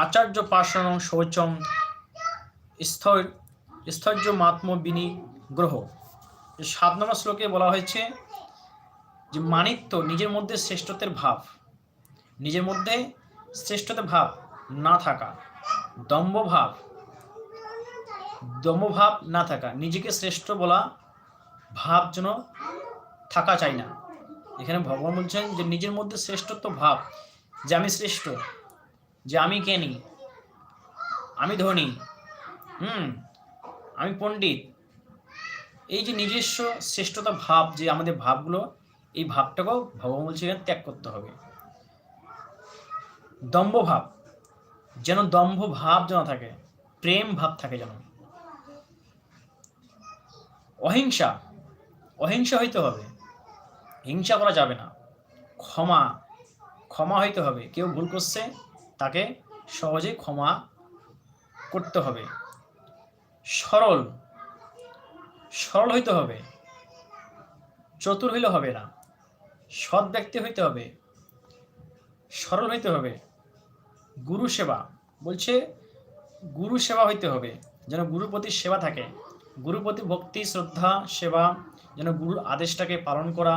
আচার্য পার্শ্বং শৌচম স্থৈর্যমাত্ম বিনিগ্রহ। 7 নম্বর শ্লোকে বলা হয়েছে যে মানিত্য, নিজের মধ্যে শ্রেষ্ঠত্বের ভাব, নিজের মধ্যে শ্রেষ্ঠত্বের ভাব না থাকা, দম্ভভাব না থাকা, নিজেকে শ্রেষ্ঠ বলা ভাব যেন থাকা চাই না। এখানে ভগবান বলছেন যে নিজের মধ্যে শ্রেষ্ঠত্ব ভাব, যে আমি শ্রেষ্ঠ, যে আমি জ্ঞানী, আমি ধনী, আমি পণ্ডিত, এই যে নিজস্ব শ্রেষ্ঠতা ভাব, যে আমাদের ভাবগুলো, এই ভাবটাকেও ভগবান বলছে এখানে ত্যাগ করতে হবে। দম্ভ ভাব, যেন দম্ভ ভাব যেন থাকে, প্রেম ভাব থাকে যেন। অহিংসা, অহিংসা হইতে হবে, হিংসা করা যাবে না। ক্ষমা হইতে হবে, কেউ ভুল করছে তাকে সহজে ক্ষমা করতে হবে। সরল হইতে হবে, চতুর হইলে হবে না, সৎ ব্যক্তি হইতে হবে, সরল হইতে হবে। গুরু সেবা বলছে, গুরু সেবা হইতে হবে, যেন গুরুর প্রতি সেবা থাকে, গুরুর প্রতি ভক্তি শ্রদ্ধা সেবা, যেন গুরুর আদেশটাকে পালন করা,